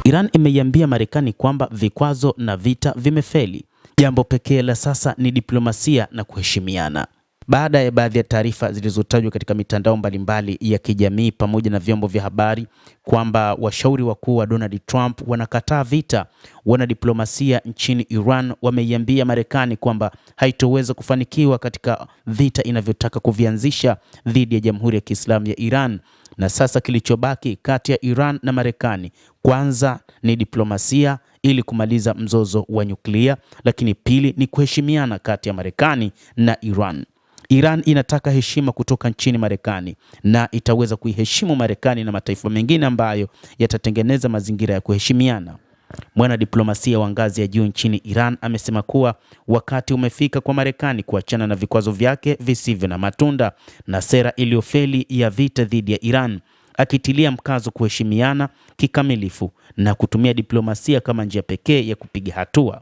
Iran imeiambia Marekani kwamba vikwazo na vita vimefeli. Jambo pekee la sasa ni diplomasia na kuheshimiana. Baada ya baadhi ya taarifa zilizotajwa katika mitandao mbalimbali ya kijamii pamoja na vyombo vya habari kwamba washauri wakuu wa Donald Trump wanakataa vita, wanadiplomasia nchini Iran wameiambia Marekani kwamba haitoweza kufanikiwa katika vita inavyotaka kuvianzisha dhidi ya Jamhuri ya Kiislamu ya Iran. Na sasa kilichobaki kati ya Iran na Marekani, kwanza ni diplomasia ili kumaliza mzozo wa nyuklia, lakini pili ni kuheshimiana kati ya Marekani na Iran. Iran inataka heshima kutoka nchini Marekani na itaweza kuiheshimu Marekani na mataifa mengine ambayo yatatengeneza mazingira ya kuheshimiana. Mwanadiplomasia wa ngazi ya juu nchini Iran amesema kuwa wakati umefika kwa Marekani kuachana na vikwazo vyake visivyo na matunda na sera iliyofeli ya vita dhidi ya Iran, akitilia mkazo kuheshimiana kikamilifu na kutumia diplomasia kama njia pekee ya kupiga hatua.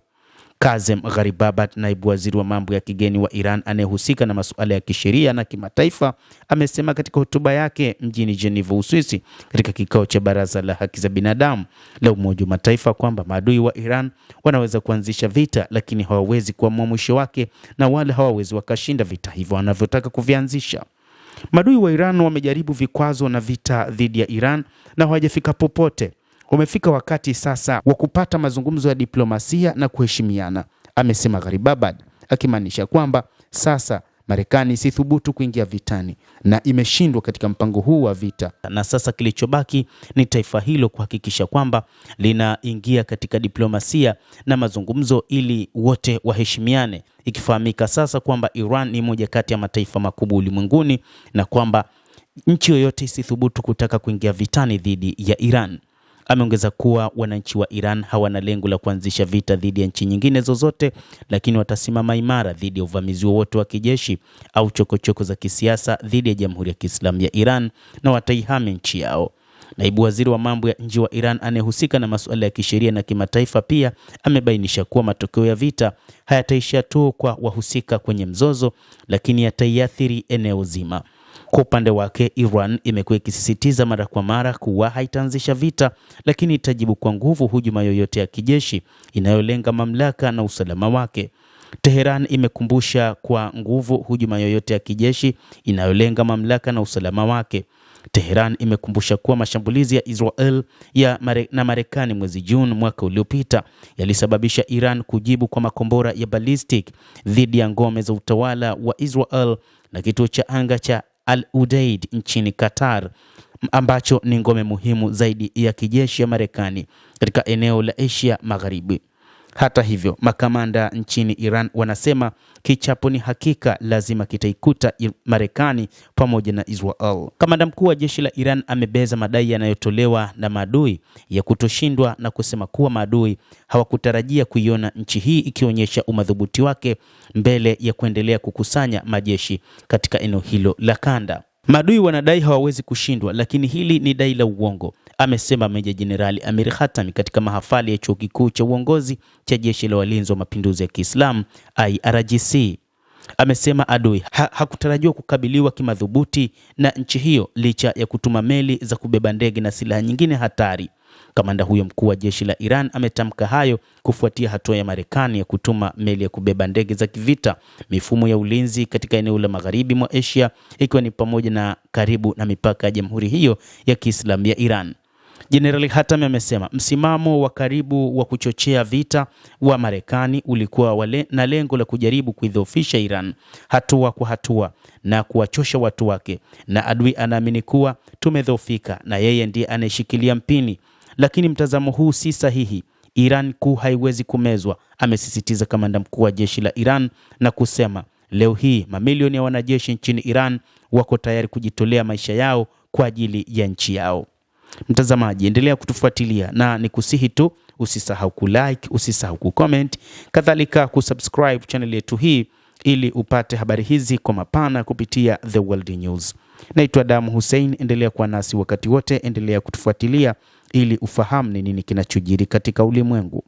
Kazem Gharibabad, naibu waziri wa mambo ya kigeni wa Iran anayehusika na masuala ya kisheria na kimataifa, amesema katika hotuba yake mjini Geneva, Uswisi, katika kikao cha Baraza la Haki za Binadamu la Umoja wa Mataifa kwamba maadui wa Iran wanaweza kuanzisha vita, lakini hawawezi kuamua mwisho wake na wala hawawezi wakashinda vita hivyo wanavyotaka kuvianzisha. Maadui wa Iran wamejaribu vikwazo na vita dhidi ya Iran na hawajafika popote. Umefika wakati sasa wa kupata mazungumzo ya diplomasia na kuheshimiana, amesema Gharibabad, akimaanisha kwamba sasa Marekani si thubutu kuingia vitani na imeshindwa katika mpango huu wa vita, na sasa kilichobaki ni taifa hilo kuhakikisha kwamba linaingia katika diplomasia na mazungumzo ili wote waheshimiane, ikifahamika sasa kwamba Iran ni moja kati ya mataifa makubwa ulimwenguni na kwamba nchi yoyote isithubutu kutaka kuingia vitani dhidi ya Iran. Ameongeza kuwa wananchi wa Iran hawana lengo la kuanzisha vita dhidi ya nchi nyingine zozote, lakini watasimama imara dhidi ya uvamizi wowote wa kijeshi au chokochoko za kisiasa dhidi ya Jamhuri ya Kiislamu ya Iran na wataihami nchi yao. Naibu waziri wa mambo ya nje wa Iran anayehusika na masuala ya kisheria na kimataifa pia amebainisha kuwa matokeo ya vita hayataishia tu kwa wahusika kwenye mzozo, lakini yataiathiri eneo zima. Kwa upande wake, Iran imekuwa ikisisitiza mara kwa mara kuwa haitaanzisha vita, lakini itajibu kwa nguvu hujuma yoyote ya kijeshi inayolenga mamlaka na usalama wake. Teheran imekumbusha kwa nguvu hujuma yoyote ya kijeshi inayolenga mamlaka na usalama wake. Teheran imekumbusha kuwa mashambulizi ya Israel na Marekani mwezi Juni mwaka uliopita yalisababisha Iran kujibu kwa makombora ya ballistic dhidi ya ngome za utawala wa Israel na kituo cha anga cha Al-Udeid nchini Qatar, ambacho ni ngome muhimu zaidi ya kijeshi ya Marekani katika eneo la Asia Magharibi. Hata hivyo, makamanda nchini Iran wanasema kichapo ni hakika lazima kitaikuta Marekani pamoja na Israel. Kamanda mkuu wa jeshi la Iran amebeza madai yanayotolewa na maadui ya kutoshindwa na kusema kuwa maadui hawakutarajia kuiona nchi hii ikionyesha umadhubuti wake mbele ya kuendelea kukusanya majeshi katika eneo hilo la kanda. Maadui wanadai hawawezi kushindwa, lakini hili ni dai la uongo, amesema Meja Jenerali Amir Khatami katika mahafali ya chuo kikuu cha uongozi cha jeshi la walinzi wa mapinduzi ya Kiislamu IRGC. Amesema adui hakutarajiwa kukabiliwa kimadhubuti na nchi hiyo licha ya kutuma meli za kubeba ndege na silaha nyingine hatari. Kamanda huyo mkuu wa jeshi la Iran ametamka hayo kufuatia hatua ya Marekani ya kutuma meli ya kubeba ndege za kivita, mifumo ya ulinzi katika eneo la magharibi mwa Asia, ikiwa ni pamoja na karibu na mipaka ya Jamhuri hiyo ya Kiislamu ya Iran. Jenerali Khatami amesema msimamo wa karibu wa kuchochea vita wa Marekani ulikuwa na lengo la kujaribu kuidhoofisha Iran hatua kwa hatua na kuwachosha watu wake, na adui anaamini kuwa tumedhoofika na yeye ndiye anayeshikilia mpini, lakini mtazamo huu si sahihi. Iran kuu haiwezi kumezwa, amesisitiza kamanda mkuu wa jeshi la Iran na kusema leo hii mamilioni ya wanajeshi nchini Iran wako tayari kujitolea maisha yao kwa ajili ya nchi yao. Mtazamaji, endelea kutufuatilia na nikusihi tu usisahau kulike, usisahau kucomment, kadhalika kusubscribe channel yetu hii ili upate habari hizi kwa mapana kupitia The World News. Naitwa Damu Hussein, endelea kuwa nasi wakati wote, endelea kutufuatilia ili ufahamu ni nini kinachojiri katika ulimwengu.